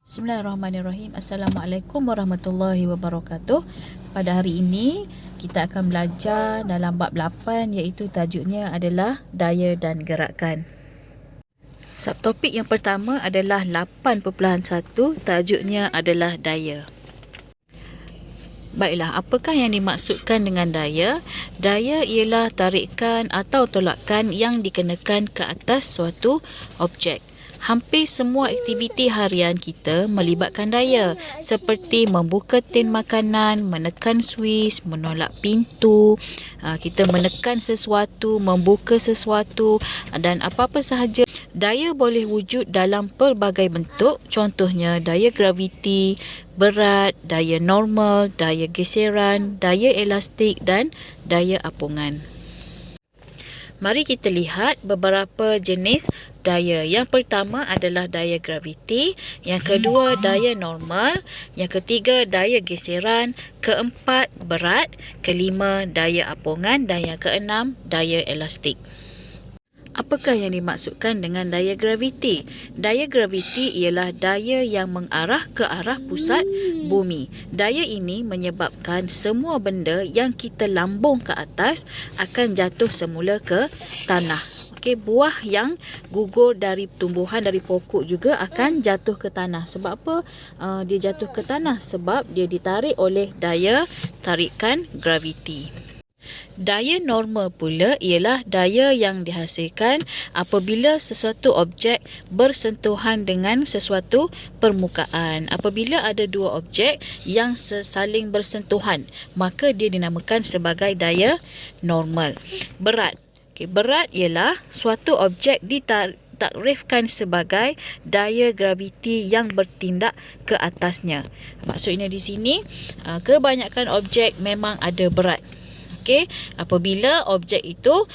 Bismillahirrahmanirrahim. Assalamualaikum warahmatullahi wabarakatuh. Pada hari ini kita akan belajar dalam bab 8, iaitu tajuknya adalah daya dan gerakan. Subtopik yang pertama adalah 8.1, tajuknya adalah daya. Baiklah, apakah yang dimaksudkan dengan daya? Daya ialah tarikan atau tolakan yang dikenakan ke atas suatu objek. Hampir semua aktiviti harian kita melibatkan daya, seperti membuka tin makanan, menekan suis, menolak pintu, kita menekan sesuatu, membuka sesuatu dan apa-apa sahaja. Daya boleh wujud dalam pelbagai bentuk, contohnya daya graviti, berat, daya normal, daya geseran, daya elastik dan daya apungan. Mari kita lihat beberapa jenis daya. Yang pertama adalah daya graviti, yang kedua daya normal, yang ketiga daya geseran, keempat berat, kelima daya apungan dan yang keenam daya elastik. Apakah yang dimaksudkan dengan daya graviti? Daya graviti ialah daya yang mengarah ke arah pusat bumi. Daya ini menyebabkan semua benda yang kita lambung ke atas akan jatuh semula ke tanah. Okey, buah yang gugur dari tumbuhan, dari pokok juga akan jatuh ke tanah. Sebab apa dia jatuh ke tanah? Sebab dia ditarik oleh daya tarikan graviti. Daya normal pula ialah daya yang dihasilkan apabila sesuatu objek bersentuhan dengan sesuatu permukaan. Apabila ada dua objek yang saling bersentuhan, maka dia dinamakan sebagai daya normal. Berat. Berat ialah suatu objek ditakrifkan sebagai daya graviti yang bertindak ke atasnya. Maksudnya di sini, kebanyakan objek memang ada berat. Okey, apabila objek itu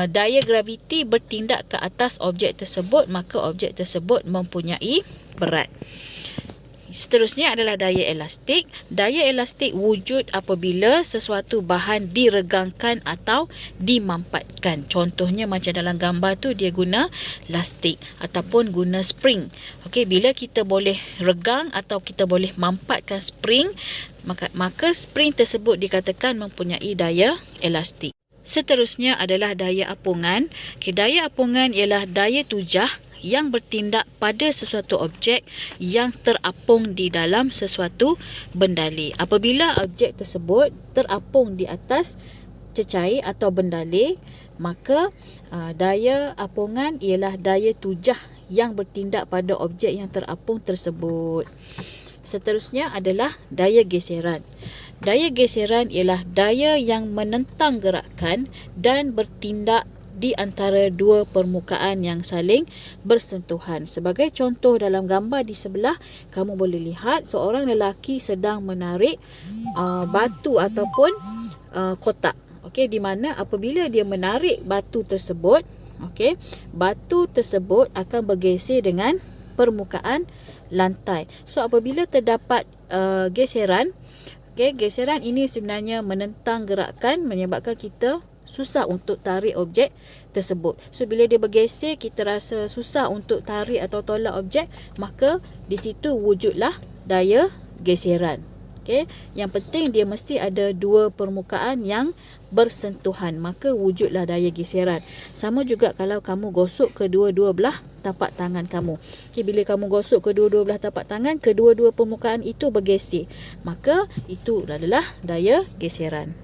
daya graviti bertindak ke atas objek tersebut, maka objek tersebut mempunyai berat. Seterusnya adalah daya elastik. Daya elastik wujud apabila sesuatu bahan diregangkan atau dimampatkan. Contohnya macam dalam gambar tu, dia guna lastik ataupun guna spring. Okey, bila kita boleh regang atau kita boleh mampatkan spring, maka spring tersebut dikatakan mempunyai daya elastik. Seterusnya adalah daya apungan. Daya apungan ialah daya tujah yang bertindak pada sesuatu objek yang terapung di dalam sesuatu bendalih. Apabila objek tersebut terapung di atas cecair atau bendalih, maka daya apungan ialah daya tujah yang bertindak pada objek yang terapung tersebut. Seterusnya adalah daya geseran. Daya geseran ialah daya yang menentang gerakan dan bertindak di antara dua permukaan yang saling bersentuhan. Sebagai contoh dalam gambar di sebelah, kamu boleh lihat seorang lelaki sedang menarik batu ataupun kotak. Okey, di mana apabila dia menarik batu tersebut, okey, batu tersebut akan bergeser dengan permukaan lantai. So apabila terdapat geseran, geseran ini sebenarnya menentang gerakan, menyebabkan kita susah untuk tarik objek tersebut. So bila dia bergeser, kita rasa susah untuk tarik atau tolak objek, maka di situ wujudlah daya geseran. Okey, yang penting dia mesti ada dua permukaan yang bersentuhan, maka wujudlah daya geseran. Sama juga kalau kamu gosok kedua-dua belah tapak tangan kamu. Okey, bila kamu gosok kedua-dua belah tapak tangan, kedua-dua permukaan itu bergeser, maka itu adalah daya geseran.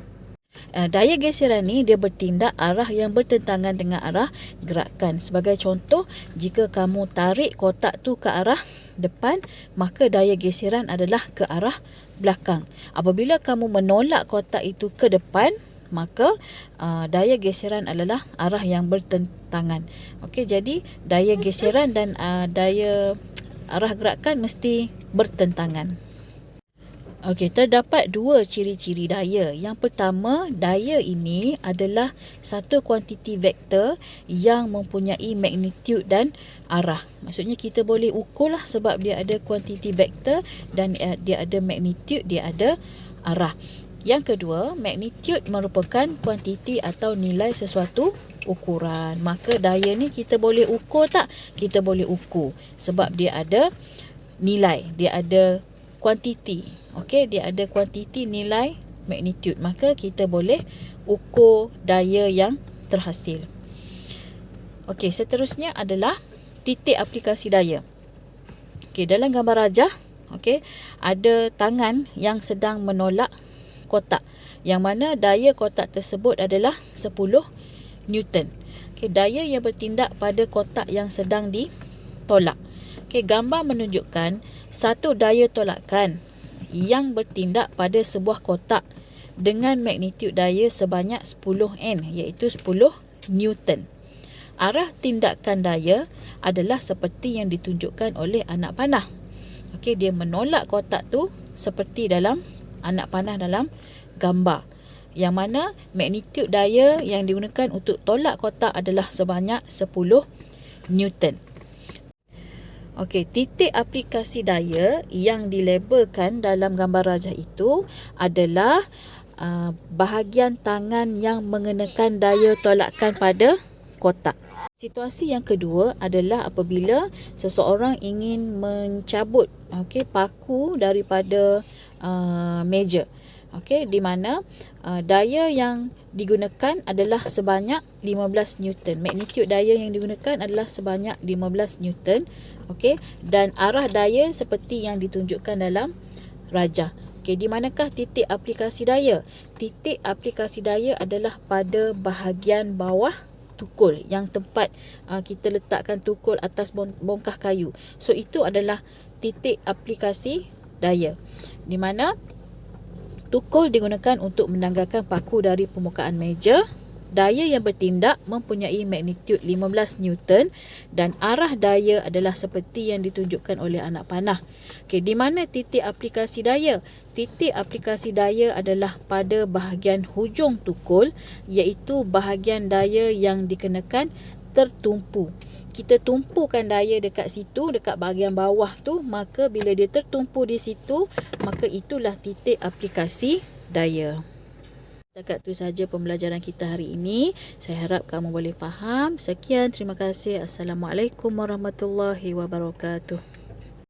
Daya geseran ni dia bertindak arah yang bertentangan dengan arah gerakan. Sebagai contoh, jika kamu tarik kotak tu ke arah depan, maka daya geseran adalah ke arah belakang. Apabila kamu menolak kotak itu ke depan, maka daya geseran adalah arah yang bertentangan. Okey, jadi daya geseran dan daya arah gerakan mesti bertentangan. Okey, terdapat dua ciri-ciri daya. Yang pertama, daya ini adalah satu kuantiti vektor yang mempunyai magnitude dan arah. Maksudnya kita boleh ukur lah, sebab dia ada kuantiti vektor dan dia ada magnitude, dia ada arah. Yang kedua, magnitude merupakan kuantiti atau nilai sesuatu ukuran. Maka daya ni kita boleh ukur tak? Kita boleh ukur sebab dia ada nilai, dia ada kuantiti. Okey, dia ada kuantiti nilai magnitude. Maka kita boleh ukur daya yang terhasil. Okey, seterusnya adalah titik aplikasi daya. Okey, dalam gambar rajah, okey, ada tangan yang sedang menolak kotak, yang mana daya kotak tersebut adalah 10 Newton. Okey, daya yang bertindak pada kotak yang sedang ditolak. Okey, gambar menunjukkan satu daya tolakan yang bertindak pada sebuah kotak dengan magnitude daya sebanyak 10 N, iaitu 10 Newton. Arah tindakan daya adalah seperti yang ditunjukkan oleh anak panah. Okey, dia menolak kotak tu seperti dalam anak panah dalam gambar. Yang mana magnitude daya yang digunakan untuk tolak kotak adalah sebanyak 10 Newton. Okey, titik aplikasi daya yang dilabelkan dalam gambar rajah itu adalah bahagian tangan yang mengenakan daya tolakan pada kotak. Situasi yang kedua adalah apabila seseorang ingin mencabut paku daripada meja. Okey, di mana daya yang digunakan adalah sebanyak 15 Newton. Magnitude daya yang digunakan adalah sebanyak 15 Newton. Okey, dan arah daya seperti yang ditunjukkan dalam rajah. Okey, di manakah titik aplikasi daya? Titik aplikasi daya adalah pada bahagian bawah tukul, yang tempat kita letakkan tukul atas bongkah kayu. So, itu adalah titik aplikasi daya, di mana tukul digunakan untuk menanggalkan paku dari permukaan meja. Daya yang bertindak mempunyai magnitude 15 Newton dan arah daya adalah seperti yang ditunjukkan oleh anak panah. Okey, di mana titik aplikasi daya? Titik aplikasi daya adalah pada bahagian hujung tukul, iaitu bahagian daya yang dikenakan tertumpu. Kita tumpukan daya dekat situ, dekat bahagian bawah tu, maka bila dia tertumpu di situ, maka itulah titik aplikasi daya. Setakat itu saja pembelajaran kita hari ini. Saya harap kamu boleh faham. Sekian, terima kasih. Assalamualaikum warahmatullahi wabarakatuh.